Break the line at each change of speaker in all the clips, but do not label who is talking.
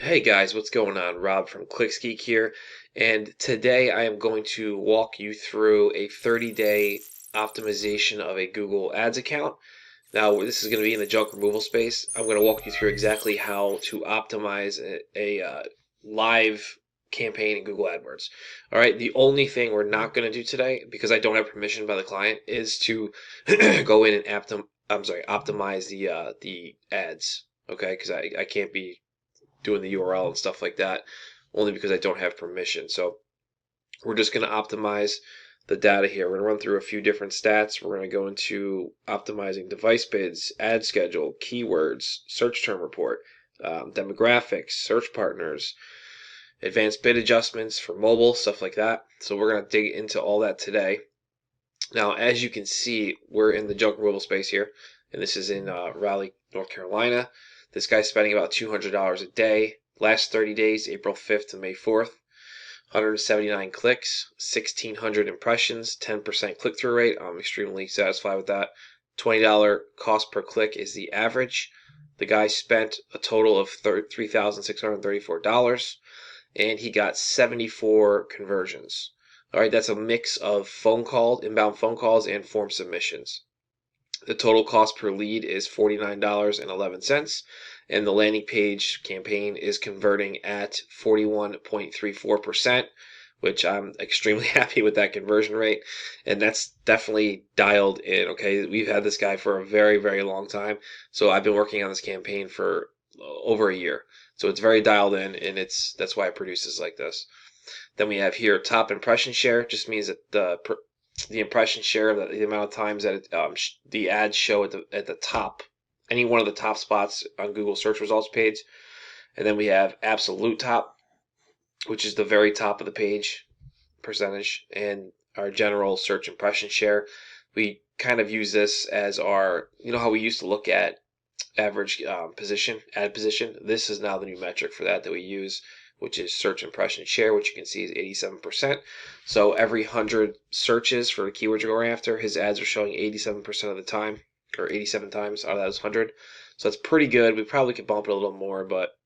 Hey guys, what's going on? Rob from ClicksGeek here, and today I am going to walk you through a 30-day optimization of a Google Ads account. Now, this is going to be in the junk removal space. I'm going to walk you through exactly how to optimize a live campaign in Google AdWords. All right, the only thing we're not going to do today, because I don't have permission by the client, is to go in and optimize the ads. Okay, because I can't be doing the URL and stuff like that, only because I don't have permission. So we're just going to optimize the data here. We're going to run through a few different stats. We're going to go into optimizing device bids, ad schedule, keywords, search term report, demographics, search partners, advanced bid adjustments for mobile, stuff like that. So we're going to dig into all that today. Now, as you can see, we're in the junk removal space here, and this is in Raleigh, North Carolina. This guy's spending about $200 a day. Last 30 days, April 5th to May 4th, 179 clicks, 1,600 impressions, 10% click-through rate. I'm extremely satisfied with that. $20 cost per click is the average. The guy spent a total of $3,634, and he got 74 conversions. All right, that's a mix of phone calls, inbound phone calls, and form submissions. The total cost per lead is $49.11, and the landing page campaign is converting at 41.34%, which I'm extremely happy with that conversion rate. And that's definitely dialed in. Okay, we've had this guy for a very, very long time. So I've been working on this campaign for over a year. So it's very dialed in, and that's why it produces like this. Then we have here top impression share. Just means that the impression share, the amount of times that the ads show at the top, any one of the top spots on Google search results page. And then we have absolute top, which is the very top of the page percentage, and our general search impression share. We kind of use this as our, how we used to look at average ad position. This is now the new metric for that we use, which is search impression share, which you can see is 87%. So every 100 searches for the keywords you're going after, his ads are showing 87% of the time, or 87 times out of those 100. So that's pretty good. We probably could bump it a little more, but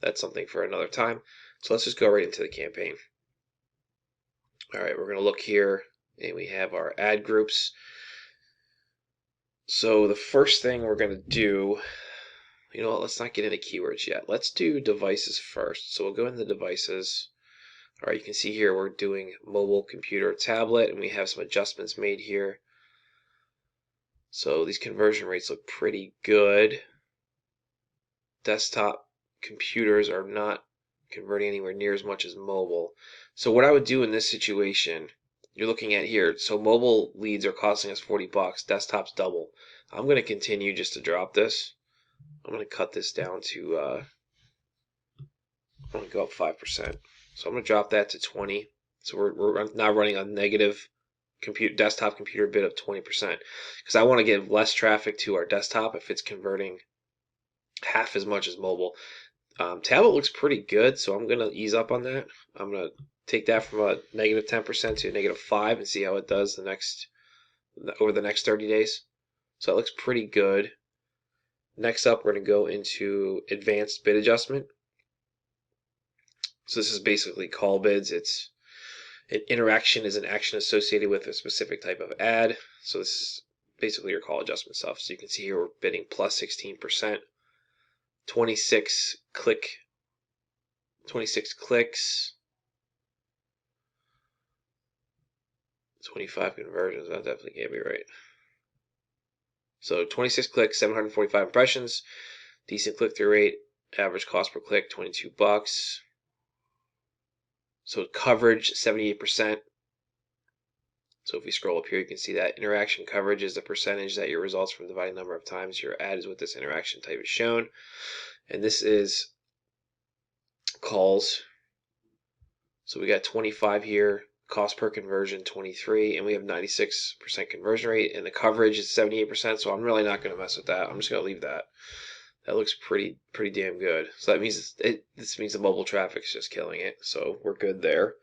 that's something for another time. So let's just go right into the campaign. All right, we're going to look here, and we have our ad groups. So the first thing we're going to do, let's not get into keywords yet. Let's do devices first. So we'll go into devices. All right, you can see here we're doing mobile, computer, tablet, and we have some adjustments made here. So these conversion rates look pretty good. Desktop computers are not converting anywhere near as much as mobile. So what I would do in this situation, you're looking at here, so mobile leads are costing us 40 bucks, desktop's double. I'm going to continue just to drop this. I'm going to cut this down to, I'm going to go up 5%. So I'm going to drop that to 20. So we're now running a negative desktop computer bid of 20%, because I want to give less traffic to our desktop if it's converting half as much as mobile. Tablet looks pretty good, so I'm going to ease up on that. I'm going to take that from a negative 10% to a negative 5 and see how it does over the next 30 days. So it looks pretty good. Next up, we're going to go into advanced bid adjustment. So this is basically call bids. It's an interaction is an action associated with a specific type of ad. So this is basically your call adjustment stuff. So you can see here we're bidding plus 16%, 26 clicks, 25 conversions. That definitely can't be right. So 26 clicks, 745 impressions, decent click-through rate, average cost per click, 22 bucks. So coverage, 78%. So if we scroll up here, you can see that interaction coverage is the percentage that your results from dividing number of times your ad is with this interaction type is shown. And this is calls. So we got 25 here, cost per conversion 23, and we have 96% conversion rate, and the coverage is 78%, so I'm really not going to mess with that. I'm just going to leave that. That looks pretty damn good. So that means this means the mobile traffic's just killing it, so we're good there.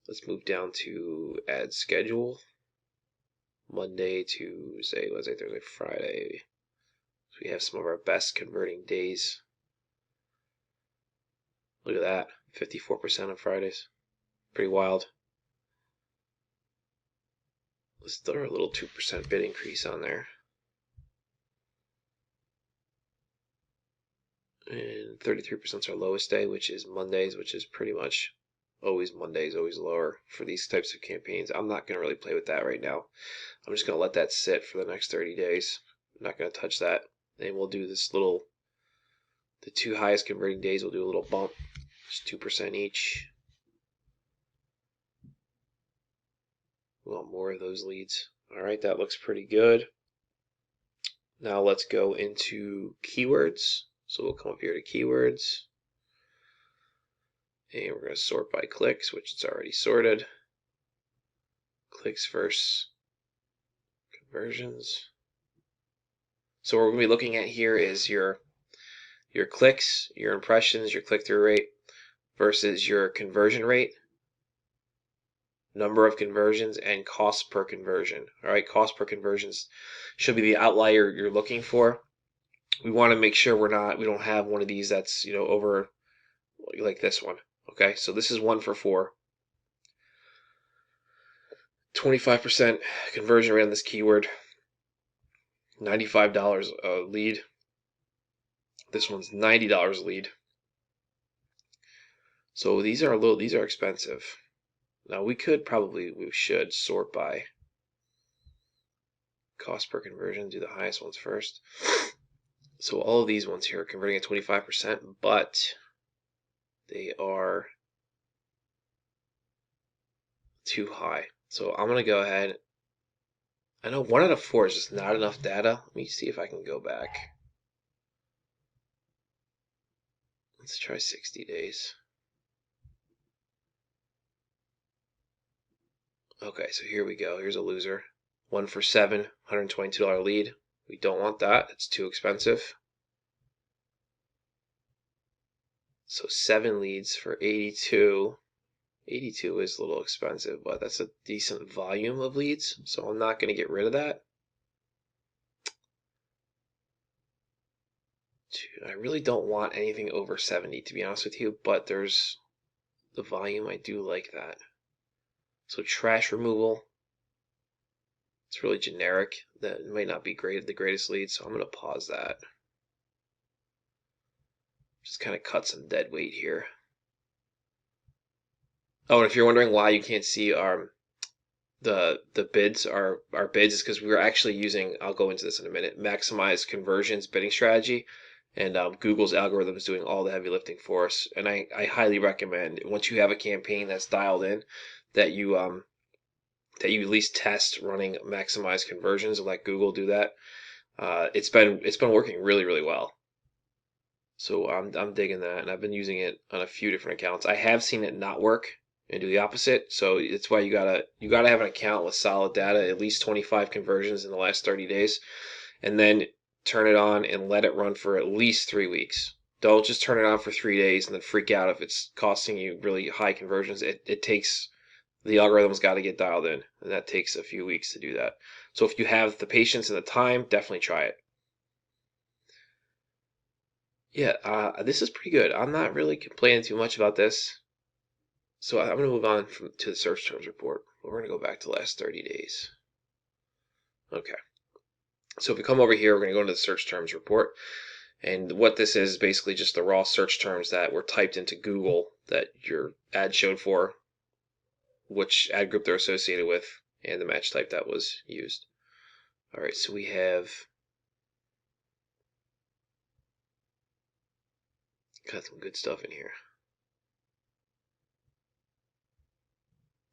Let's move down to ad schedule. Monday, Tuesday, Wednesday, Thursday, Friday. So we have some of our best converting days. Look at that, 54% on Fridays. Pretty wild. Let's throw a little 2% bid increase on there. And 33% is our lowest day, which is Mondays, which is pretty much always Mondays, always lower for these types of campaigns. I'm not going to really play with that right now. I'm just going to let that sit for the next 30 days. I'm not going to touch that. And we'll do this little, the two highest converting days, we'll do a little bump, just 2% each. We want more of those leads. All right, that looks pretty good. Now let's go into keywords. So we'll come up here to keywords. And we're going to sort by clicks, which it's already sorted. Clicks versus conversions. So what we're going to be looking at here is your clicks, your impressions, your click-through rate versus your conversion rate, number of conversions, and cost per conversion. All right, cost per conversions should be the outlier you're looking for. We want to make sure we don't have one of these that's, over like this one. Okay, so this is 1 for 4. 25% conversion rate on this keyword. $95 a lead. This one's $90 a lead. So these are expensive. Now we should sort by cost per conversion, do the highest ones first. So all of these ones here are converting at 25%, but they are too high. So I'm going to go ahead. I know 1 out of 4 is just not enough data. Let me see if I can go back. Let's try 60 days. Okay, so here we go. Here's a loser. 1 for 7, $122 lead. We don't want that. It's too expensive. So 7 leads for 82. 82 is a little expensive, but that's a decent volume of leads, so I'm not going to get rid of that. I really don't want anything over 70, to be honest with you, but there's the volume. I do like that. So trash removal, it's really generic. That might not be the greatest lead, so I'm going to pause that. Just kind of cut some dead weight here. Oh, and if you're wondering why you can't see the bids, our bids, is because we were actually using, I'll go into this in a minute, maximize conversions bidding strategy, and Google's algorithm is doing all the heavy lifting for us. And I highly recommend, once you have a campaign that's dialed in, that you at least test running maximize conversions and let Google do that. It's been working really, really well. So I'm digging that, and I've been using it on a few different accounts. I have seen it not work and do the opposite. So it's why you gotta have an account with solid data, at least 25 conversions in the last 30 days, and then turn it on and let it run for at least 3 weeks. Don't just turn it on for 3 days and then freak out if it's costing you really high conversions. It takes, the algorithm's got to get dialed in, and that takes a few weeks to do that. So if you have the patience and the time, definitely try it. Yeah, this is pretty good. I'm not really complaining too much about this. So I'm going to move on to the search terms report. We're going to go back to the last 30 days. Okay. So if we come over here, we're going to go into the search terms report. And what this is basically just the raw search terms that were typed into Google that your ad showed for, which ad group they're associated with, and the match type that was used. All right, so we have got some good stuff in here.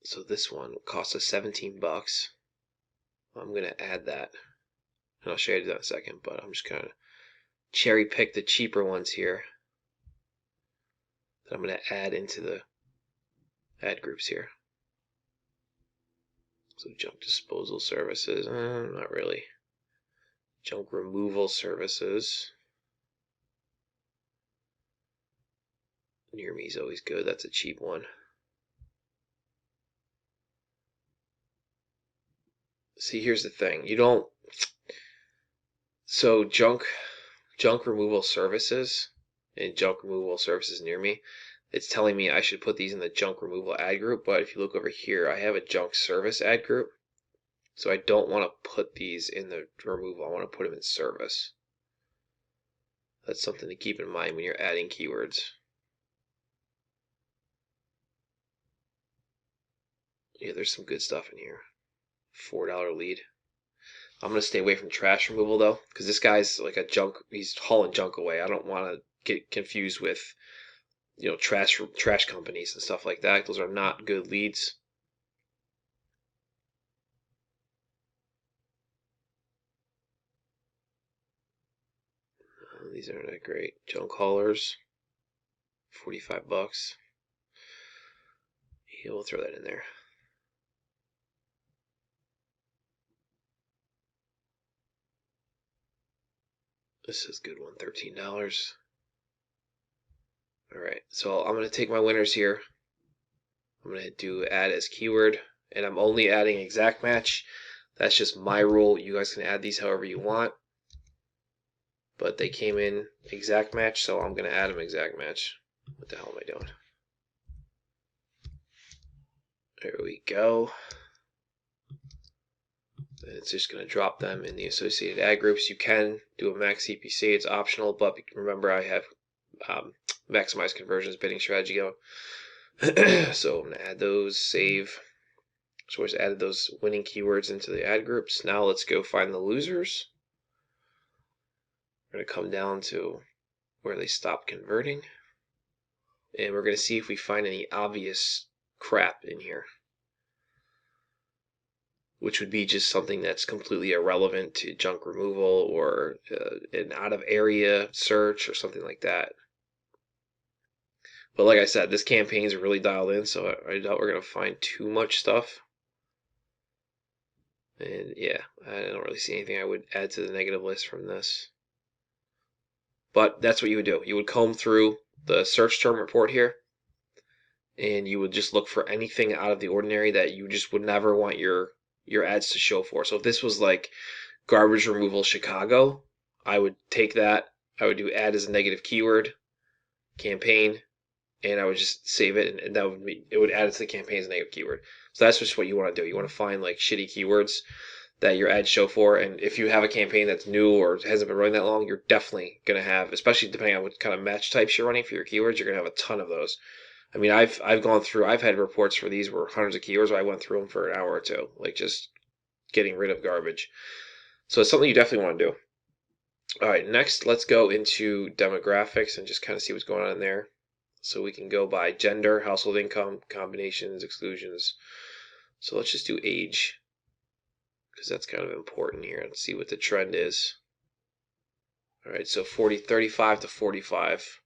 So this one cost us 17 bucks. I'm going to add that, and I'll show you that in a second, but I'm just going to cherry pick the cheaper ones here that I'm going to add into the ad groups here. So junk disposal services, not really. Junk removal services. Near me is always good. That's a cheap one. See, here's the thing. So junk removal services and junk removal services near me, it's telling me I should put these in the junk removal ad group, but if you look over here, I have a junk service ad group. So I don't want to put these in the removal. I want to put them in service. That's something to keep in mind when you're adding keywords. Yeah, there's some good stuff in here. $4 lead. I'm going to stay away from trash removal though, because this guy's like a junk, he's hauling junk away. I don't want to get confused with, trash companies and stuff like that. Those are not good leads. These aren't that great. Junk haulers, $45. Yeah, we'll throw that in there. This is a good one, $13. Alright, so I'm going to take my winners here. I'm going to do add as keyword, and I'm only adding exact match. That's just my rule. You guys can add these however you want. But they came in exact match, so I'm going to add them exact match. What the hell am I doing? There we go. And it's just going to drop them in the associated ad groups. You can do a max CPC. It's optional, but remember I have maximize conversions bidding strategy going. So I'm going to add those, save. So I just added those winning keywords into the ad groups. Now let's go find the losers. We're going to come down to where they stop converting. And we're going to see if we find any obvious crap in here, which would be just something that's completely irrelevant to junk removal or an out of area search or something like that. But like I said, this campaign's really dialed in, so I doubt we're going to find too much stuff. And yeah, I don't really see anything I would add to the negative list from this. But that's what you would do. You would comb through the search term report here, and you would just look for anything out of the ordinary that you just would never want your ads to show for. So if this was like garbage removal Chicago, I would take that, I would do add as a negative keyword, campaign, and I would just save it, and that would be, it would add it to the campaign as a negative keyword. So that's just what you want to do. You want to find like shitty keywords that your ads show for, and if you have a campaign that's new or hasn't been running that long, you're definitely going to have, especially depending on what kind of match types you're running for your keywords, you're going to have a ton of those. I mean, I've gone through, I've had reports for these where hundreds of keywords where I went through them for an hour or two, like just getting rid of garbage. So it's something you definitely want to do. All right, next let's go into demographics and just kind of see what's going on in there. So we can go by gender, household income, combinations, exclusions. So let's just do age, because that's kind of important here. Let's see what the trend is. All right, so 35 to 45.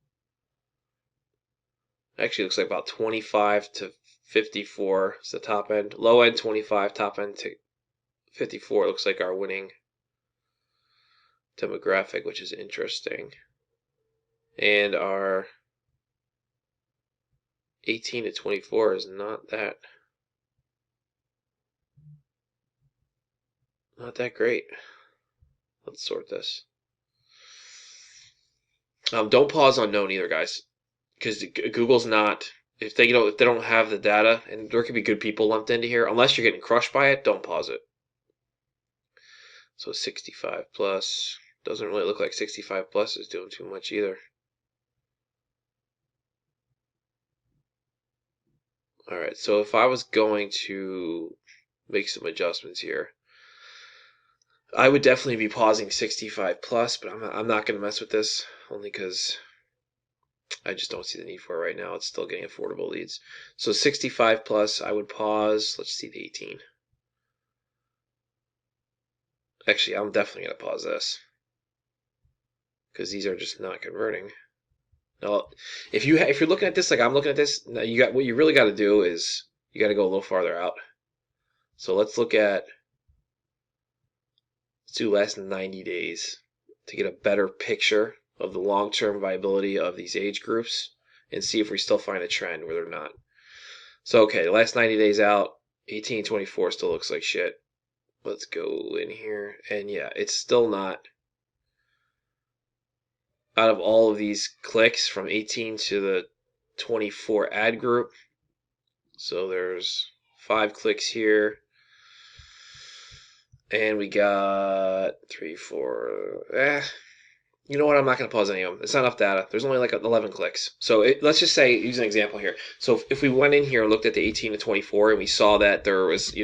Actually, looks like about 25 to 54 is the top end. Low end 25, top end to 54 looks like our winning demographic, which is interesting. And our 18 to 24 is not that great. Let's sort this. Don't pause unknown either, guys, because Google's not, if they don't have the data, and there could be good people lumped into here, unless you're getting crushed by it, don't pause it. So 65 plus doesn't really look like 65 plus is doing too much either. All right, so if I was going to make some adjustments here, I would definitely be pausing 65 plus, but I'm not going to mess with this, only because I just don't see the need for it right now. It's still getting affordable leads. So 65 plus, I would pause. Let's see the 18. Actually, I'm definitely going to pause this, because these are just not converting. Now, if you're looking at this like I'm looking at this, now what you really got to do is you got to go a little farther out. So let's do last 90 days to get a better picture of the long-term viability of these age groups and see if we still find a trend where they're not. So okay, the last 90 days out, 18-24 still looks like shit. Let's go in here, and yeah, it's still not. Out of all of these clicks from 18 to the 24 ad group. So there's 5 clicks here. And we got 3, 4. You know what? I'm not going to pause any of them. It's not enough data. There's only like 11 clicks. So let's just say, use an example here. So if we went in here and looked at the 18 to 24 and we saw that there was,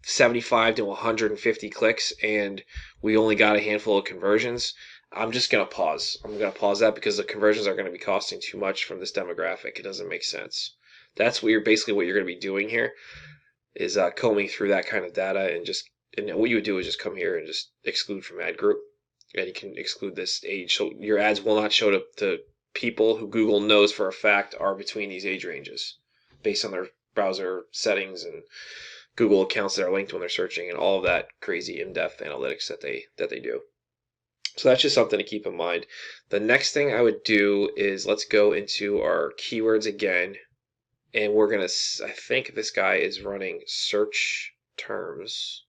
75 to 150 clicks and we only got a handful of conversions, I'm just going to pause. I'm going to pause that because the conversions are going to be costing too much from this demographic. It doesn't make sense. That's what you're going to be doing here is combing through that kind of data and what you would do is just come here and just exclude from ad group. And you can exclude this age. So your ads will not show to people who Google knows for a fact are between these age ranges based on their browser settings and Google accounts that are linked when they're searching and all of that crazy in-depth analytics that they do. So that's just something to keep in mind. The next thing I would do is let's go into our keywords again. And we're going to, I think this guy is running search terms.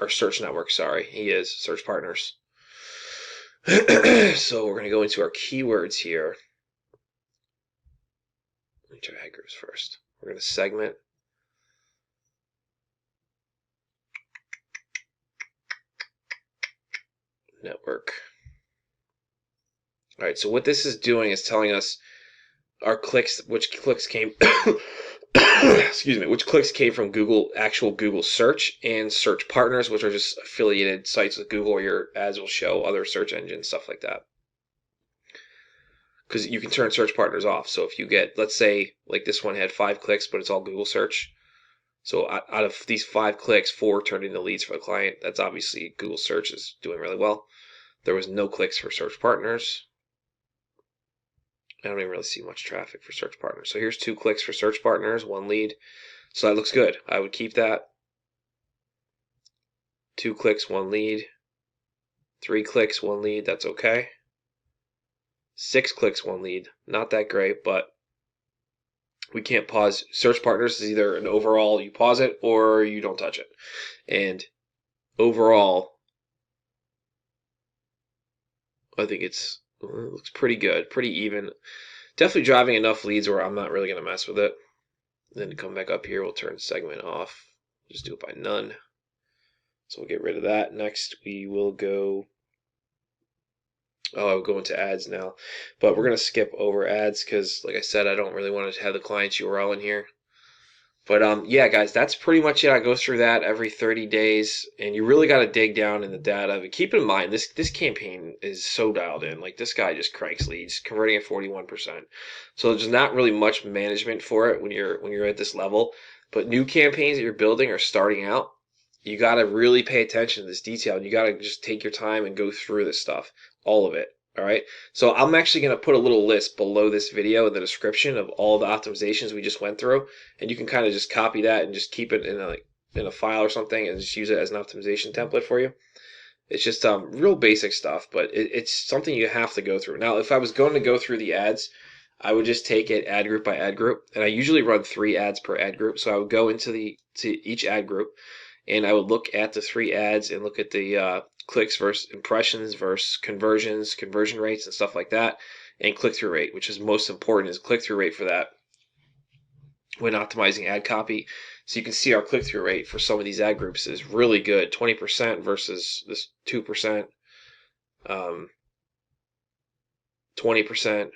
Or search network, sorry. He is search partners. So we're going to go into our keywords here. Let me try ad groups first. We're going to segment. Network. All right, so what this is doing is telling us our clicks, which clicks came excuse me, which clicks came from actual Google search and search partners, which are just affiliated sites with Google where your ads will show other search engines, stuff like that. Because you can turn search partners off. So if you get, let's say, like this one had 5 clicks, but it's all Google search. So out of these 5 clicks, 4 turned into leads for the client. That's obviously Google search is doing really well. There was no clicks for search partners. I don't even really see much traffic for search partners. So here's 2 clicks for search partners, 1 lead. So that looks good. I would keep that. 2 clicks, 1 lead. 3 clicks, 1 lead. That's okay. 6 clicks, 1 lead. Not that great, but we can't pause. Search partners is either an overall you pause it or you don't touch it. And overall, I think it looks pretty good, pretty even. Definitely driving enough leads where I'm not really going to mess with it. Then to come back up here, we'll turn segment off. Just do it by none. So we'll get rid of that. Next, we will go. I'll go into ads now. But we're going to skip over ads because, like I said, I don't really want to have the client's URL in here. But yeah, guys, that's pretty much it. I go through that every 30 days, and you really got to dig down in the data. But keep in mind, this campaign is so dialed in. Like this guy just cranks leads, converting at 41%. So there's not really much management for it when you're at this level. But new campaigns that you're building or starting out, you got to really pay attention to this detail. And you got to just take your time and go through this stuff, all of it. All right, so I'm actually going to put a little list below this video in the description of all the optimizations we just went through, and you can kind of just copy that and just keep it in a file or something and just use it as an optimization template for you. It's just real basic stuff, but it's something you have to go through. Now, if I was going to go through the ads, I would just take it ad group by ad group, and I usually run 3 ads per ad group. So I would go into each ad group, and I would look at the 3 ads and look at the clicks versus impressions versus conversions, conversion rates, and stuff like that, and click-through rate, which is most important, is click-through rate for that when optimizing ad copy. So you can see our click-through rate for some of these ad groups is really good, 20% versus this 2%, 20%, 10%,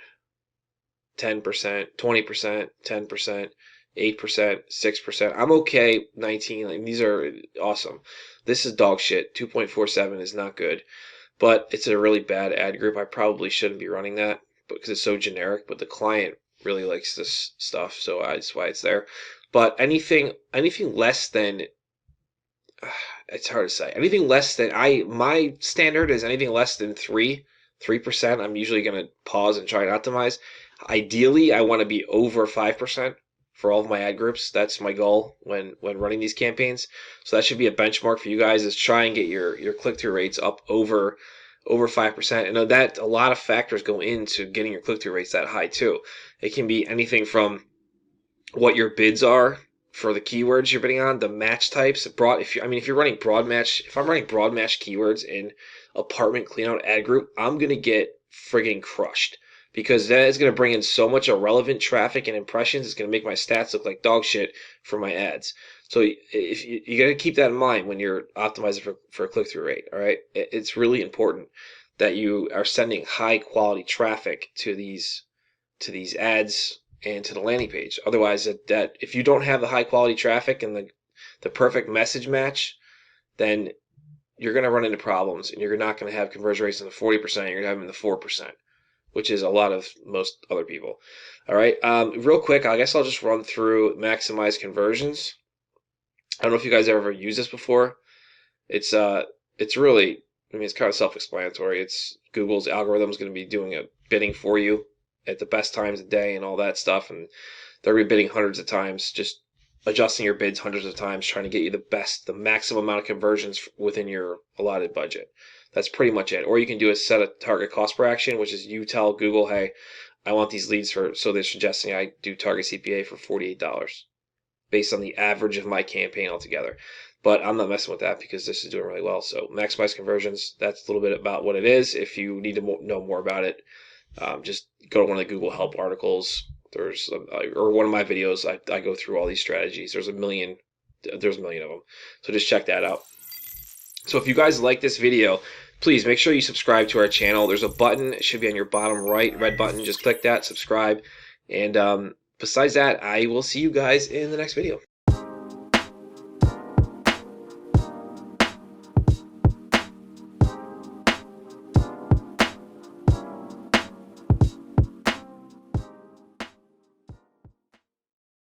20%, 10%, 8%, 6%. I'm okay, 19. Like, these are awesome. This is dog shit. 2.47 is not good, but it's a really bad ad group. I probably shouldn't be running that because it's so generic, but the client really likes this stuff, so that's why it's there. But anything less than it's hard to say. Anything less than my standard is anything less than 3%. I'm usually going to pause and try and optimize. Ideally, I want to be over 5% for all of my ad groups. That's my goal when running these campaigns. So that should be a benchmark for you guys, is try and get your click-through rates up over 5%. And that a lot of factors go into getting your click-through rates that high too. It can be anything from what your bids are for the keywords you're bidding on, the match types. If you're running broad match, if I'm running broad match keywords in apartment cleanout ad group, I'm gonna get friggin' crushed because that is going to bring in so much irrelevant traffic and impressions. It's going to make my stats look like dog shit for my ads. So if you got to keep that in mind when you're optimizing for click-through rate. All right, it's really important that you are sending high quality traffic to these ads and to the landing page. Otherwise, that if you don't have the high quality traffic and the perfect message match, then you're going to run into problems, and you're not going to have conversion rates in the 40%. You're going to have them in the 4%, which is a lot of most other people. All right, real quick, I guess I'll just run through maximize conversions. I don't know if you guys ever used this before. It's really, I mean, it's kind of self-explanatory. It's Google's algorithm is going to be doing a bidding for you at the best times of day and all that stuff, and they're bidding hundreds of times, just adjusting your bids hundreds of times, trying to get you the maximum amount of conversions within your allotted budget. That's pretty much it. Or you can do a set a target cost per action, which is you tell Google, hey, I want these leads so they're suggesting I do target CPA for $48 based on the average of my campaign altogether. But I'm not messing with that because this is doing really well. So maximize conversions, that's a little bit about what it is. If you need to know more about it, just go to one of the Google Help articles. There's or one of my videos. I go through all these strategies. There's a million of them. So just check that out. So if you guys like this video, please make sure you subscribe to our channel. There's a button. It should be on your bottom right, red button. Just click that, subscribe. And besides that, I will see you guys in the next video.